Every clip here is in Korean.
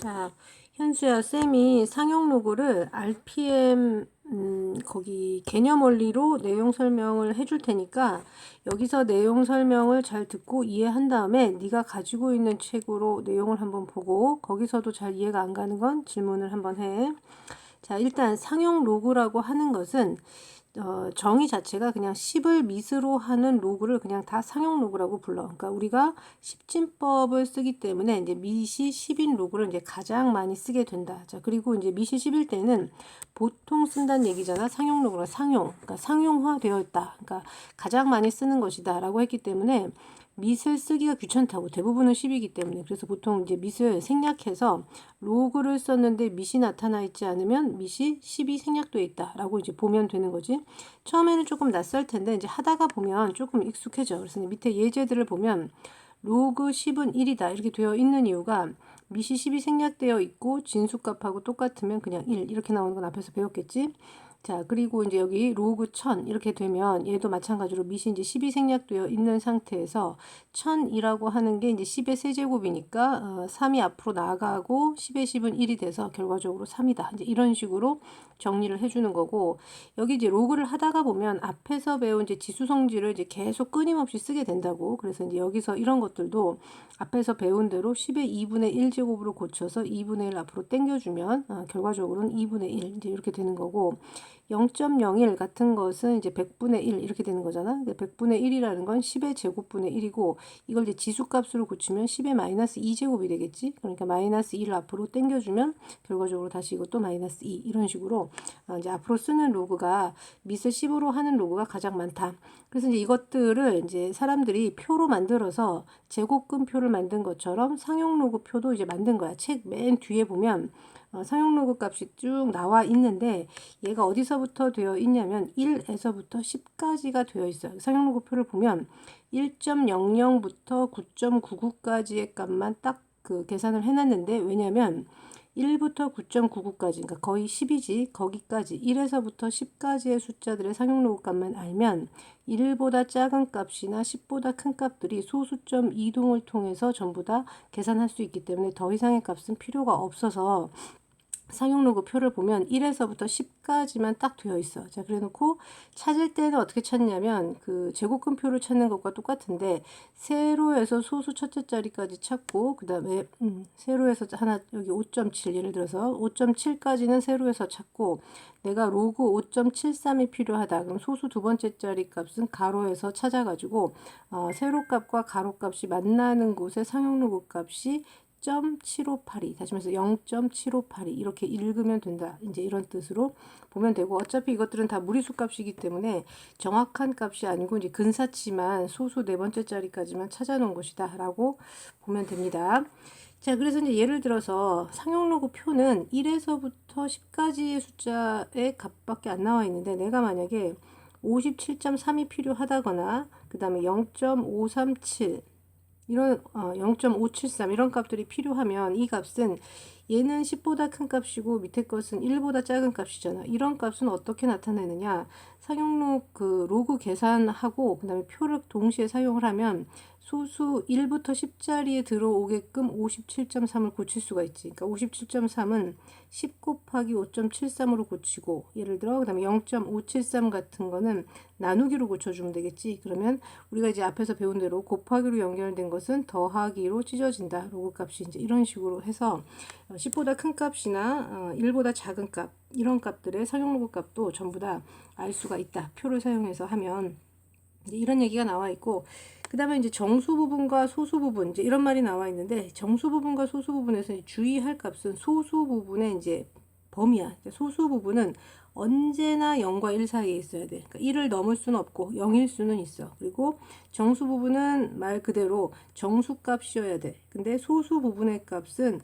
자, 현수야, 쌤이 상용 로고를 RPM 거기 개념 원리로 내용 설명을 해줄 테니까 여기서 내용 설명을 잘 듣고 이해한 다음에 네가 가지고 있는 책으로 내용을 한번 보고 거기서도 잘 이해가 안 가는 건 질문을 한번 해. 자, 일단 상용 로그라고 하는 것은 정의 자체가 그냥 10을 밑으로 하는 로그를 그냥 다 상용 로그라고 불러. 그러니까 우리가 십진법을 쓰기 때문에 이제 밑이 10인 로그를 이제 가장 많이 쓰게 된다. 자, 그리고 이제 밑이 10일 때는 보통 쓴다는 얘기잖아. 상용 로그가 상용. 그러니까 상용화 되어 있다. 그러니까 가장 많이 쓰는 것이다라고 했기 때문에 밑을 쓰기가 귀찮다고. 대부분은 10이기 때문에. 그래서 보통 이제 밑을 생략해서 로그를 썼는데 밑이 나타나 있지 않으면 밑이 10이 생략되어 있다라고 이제 보면 되는 거지. 처음에는 조금 낯설 텐데 이제 하다가 보면 조금 익숙해져. 그래서 밑에 예제들을 보면 로그 10은 1이다 이렇게 되어 있는 이유가 밑이 10이 생략되어 있고 진수값하고 똑같으면 그냥 1 이렇게 나오는 건 앞에서 배웠겠지. 자, 그리고 이제 여기 로그 1000 이렇게 되면 얘도 마찬가지로 밑이 이제 10이 생략되어 있는 상태에서 1000이라고 하는 게 이제 10의 세제곱이니까 3이 앞으로 나가고 10의 10은 1이 돼서 결과적으로 3이다. 이제 이런 식으로 정리를 해주는 거고, 여기 이제 로그를 하다가 보면 앞에서 배운 이제 지수성질을 이제 계속 끊임없이 쓰게 된다고. 그래서 이제 여기서 이런 것들도 앞에서 배운 대로 10의 2분의 1제곱으로 고쳐서 2분의 1 앞으로 당겨주면 결과적으로는 2분의 1 이제 이렇게 되는 거고, 0.01 같은 것은 이제 100분의 1 이렇게 되는 거잖아. 100분의 1이라는 건 10의 제곱분의 1이고 이걸 이제 지수값으로 고치면 10의 마이너스 2제곱이 되겠지. 그러니까 마이너스 1을 앞으로 당겨주면 결과적으로 다시 이것도 마이너스 2 이런 식으로 이제 앞으로 쓰는 로그가 밑을 10으로 하는 로그가 가장 많다. 그래서 이제 이것들을 이제 사람들이 표로 만들어서 제곱근표를 만든 것처럼 상용 로그 표도 이제 만든 거야. 책 맨 뒤에 보면 상용 로그 값이 쭉 나와 있는데 얘가 어디서부터 되어 있냐면 1에서부터 10까지가 되어 있어요. 상용 로그표를 보면 1.00부터 9.99까지의 값만 딱 그 계산을 해놨는데, 왜냐면 1부터 9.99까지, 그러니까 거의 10이지, 거기까지 1에서부터 10까지의 숫자들의 상용 로그 값만 알면 1보다 작은 값이나 10보다 큰 값들이 소수점 이동을 통해서 전부 다 계산할 수 있기 때문에 더 이상의 값은 필요가 없어서 상용 로그 표를 보면 1에서부터 10까지만 딱 되어 있어. 자, 그래 놓고 찾을 때는 어떻게 찾냐면 그 제곱근표를 찾는 것과 똑같은데 세로에서 소수 첫째 자리까지 찾고 그다음에 세로에서 하나 여기 5.7 예를 들어서 5.7까지는 세로에서 찾고 내가 로그 5.73이 필요하다. 그럼 소수 두 번째 자리 값은 가로에서 찾아가지고 세로 값과 가로 값이 만나는 곳에 상용 로그 값이 0.7582 다시 말해서 0.7582 이렇게 읽으면 된다. 이제 이런 뜻으로 보면 되고, 어차피 이것들은 다 무리수 값이기 때문에 정확한 값이 아니고 이제 근사치만 소수 네 번째 자리까지만 찾아 놓은 것이다 라고 보면 됩니다. 자, 그래서 이제 예를 들어서 상용 로그 표는 1에서부터 10까지의 숫자의 값밖에 안 나와 있는데 내가 만약에 57.3이 필요하다거나 그 다음에 0.537 이런 0.573 이런 값들이 필요하면 이 값은 얘는 10보다 큰 값이고 밑에 것은 1보다 작은 값이잖아. 이런 값은 어떻게 나타내느냐? 상용 그 로그 계산하고 그다음에 표를 동시에 사용을 하면 소수 1부터 10자리에 들어오게끔 57.3을 고칠 수가 있지. 그러니까 57.3은 10 곱하기 5.73으로 고치고, 예를 들어 그다음에 0.573 같은 거는 나누기로 고쳐주면 되겠지. 그러면 우리가 이제 앞에서 배운 대로 곱하기로 연결된 것은 더하기로 찢어진다. 로그 값이 이제 이런 식으로 해서 10보다 큰 값이나 1보다 작은 값 이런 값들의 상용 로그 값도 전부 다 알 수가 있다. 표를 사용해서 하면 이제 이런 얘기가 나와 있고, 그 다음에 이제 정수 부분과 소수 부분 이제 이런 말이 나와 있는데, 정수 부분과 소수 부분에서 주의할 값은 소수 부분의 이제 범위야. 소수 부분은 언제나 0과 1 사이에 있어야 돼. 그러니까 1을 넘을 수는 없고 0일 수는 있어. 그리고 정수 부분은 말 그대로 정수 값이어야 돼. 근데 소수 부분의 값은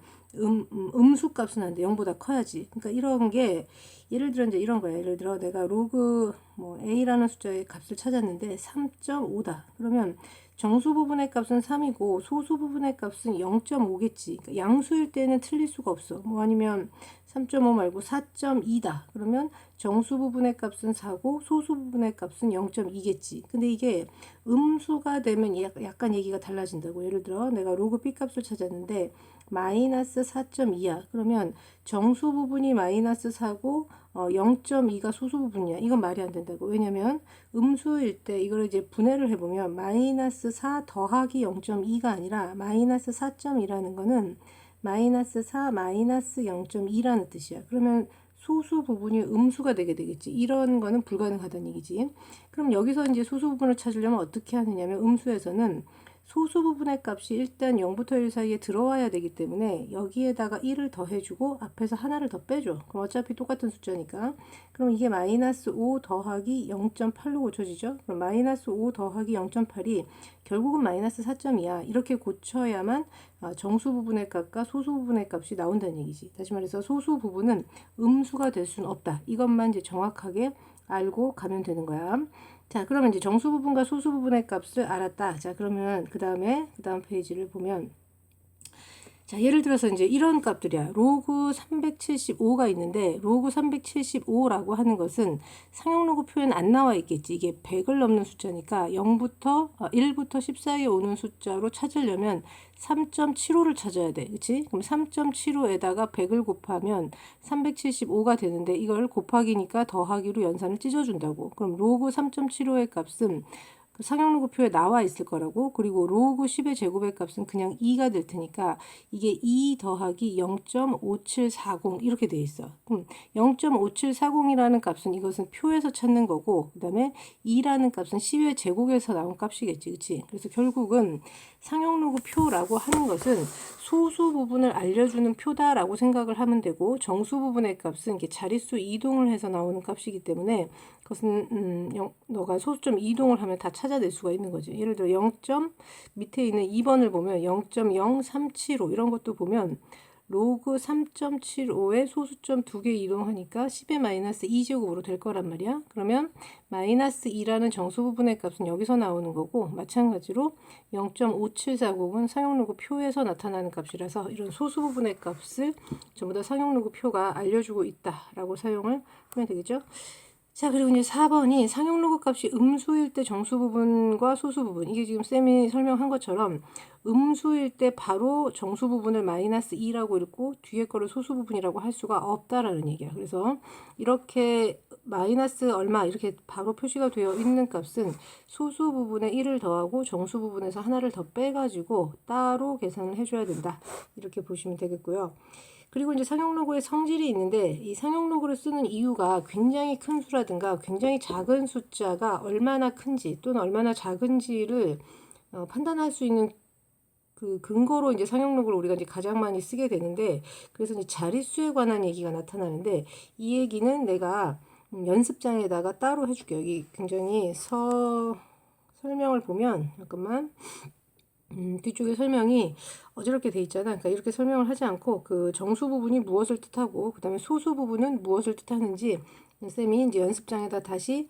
음수 값은 안 돼. 0보다 커야지. 그러니까 이런 게 예를 들어 이제 이런 거야. 예를 들어 내가 로그 a라는 숫자의 값을 찾았는데 3.5다. 그러면 정수 부분의 값은 3이고 소수 부분의 값은 0.5겠지. 그러니까 양수일 때는 틀릴 수가 없어. 아니면 3.5 말고 4.2다. 그러면 정수 부분의 값은 4고 소수 부분의 값은 0.2겠지. 근데 이게 음수가 되면 약간 얘기가 달라진다고. 예를 들어 내가 로그 b 값을 찾았는데 마이너스 4.2야. 그러면 정수 부분이 마이너스 4고 0.2가 소수 부분이야. 이건 말이 안 된다고. 왜냐면 음수일 때 이걸 이제 분해를 해보면 마이너스 4 더하기 0.2가 아니라 마이너스 4.2라는 거는 마이너스 4 마이너스 0.2라는 뜻이야. 그러면 소수 부분이 음수가 되겠지. 이런 거는 불가능하다는 얘기지. 그럼 여기서 이제 소수 부분을 찾으려면 어떻게 하느냐면 음수에서는 소수 부분의 값이 일단 0부터 1 사이에 들어와야 되기 때문에 여기에다가 1을 더해주고 앞에서 하나를 더 빼줘. 그럼 어차피 똑같은 숫자니까. 그럼 이게 마이너스 5 더하기 0.8로 고쳐지죠. 그럼 마이너스 5 더하기 0.8이 결국은 마이너스 4.2야. 이렇게 고쳐야만 정수 부분의 값과 소수 부분의 값이 나온다는 얘기지. 다시 말해서 소수 부분은 음수가 될 수는 없다. 이것만 이제 정확하게 알고 가면 되는 거야. 자, 그러면 이제 정수 부분과 소수 부분의 값을 알았다. 자, 그러면 그 다음 페이지를 보면, 자, 예를 들어서 이제 이런 값들이야. 로그 375가 있는데, 로그 375라고 하는 것은 상용로그 표현 안 나와 있겠지. 이게 100을 넘는 숫자니까 1부터 10 사이에 오는 숫자로 찾으려면 3.75를 찾아야 돼. 그치? 그럼 3.75에다가 100을 곱하면 375가 되는데 이걸 곱하기니까 더하기로 연산을 찢어준다고. 그럼 로그 3.75의 값은 그 상용로그표에 나와 있을 거라고. 그리고 로그 10의 제곱의 값은 그냥 2가 될 테니까 이게 2 더하기 0.5740 이렇게 돼 있어. 0.5740이라는 값은 이것은 표에서 찾는 거고, 그 다음에 2라는 값은 10의 제곱에서 나온 값이겠지. 그치? 그래서 결국은 상용로그표라고 하는 것은 소수 부분을 알려주는 표다라고 생각을 하면 되고, 정수 부분의 값은 이렇게 자릿수 이동을 해서 나오는 값이기 때문에 그것은 너가 소수점 이동을 하면 다 찾아낼 수가 있는 거지. 예를 들어 0. 밑에 있는 2번을 보면 0.0375 이런 것도 보면 로그 3.75에 소수점 2개 이동하니까 10의 마이너스 2제곱으로 될 거란 말이야. 그러면 마이너스 2라는 정수 부분의 값은 여기서 나오는 거고, 마찬가지로 0.5740은 상용로그 표에서 나타나는 값이라서 이런 소수 부분의 값을 전부 다 상용로그 표가 알려주고 있다라고 사용을 하면 되겠죠. 자, 그리고 이제 4번이 상용로그 값이 음수일 때 정수 부분과 소수 부분, 이게 지금 쌤이 설명한 것처럼 음수일 때 바로 정수 부분을 마이너스 2라고 읽고 뒤에 거를 소수 부분이라고 할 수가 없다라는 얘기야. 그래서 이렇게 마이너스 얼마 이렇게 바로 표시가 되어 있는 값은 소수 부분에 1을 더하고 정수 부분에서 하나를 더 빼가지고 따로 계산을 해줘야 된다. 이렇게 보시면 되겠고요. 그리고 이제 상용로그의 성질이 있는데, 이 상용로그를 쓰는 이유가 굉장히 큰 수라든가 굉장히 작은 숫자가 얼마나 큰지 또는 얼마나 작은지를 판단할 수 있는 그 근거로 이제 상용로그를 우리가 이제 가장 많이 쓰게 되는데, 그래서 이제 자릿수에 관한 얘기가 나타나는데, 이 얘기는 내가 연습장에다가 따로 해줄게요. 여기 굉장히 설명을 보면, 잠깐만. 뒤쪽에 설명이 어지럽게 돼 있잖아. 그러니까 이렇게 설명을 하지 않고 그 정수 부분이 무엇을 뜻하고 그 다음에 소수 부분은 무엇을 뜻하는지 쌤이 이제 연습장에다 다시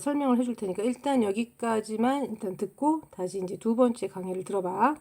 설명을 해줄 테니까 일단 여기까지만 일단 듣고 다시 이제 두 번째 강의를 들어봐.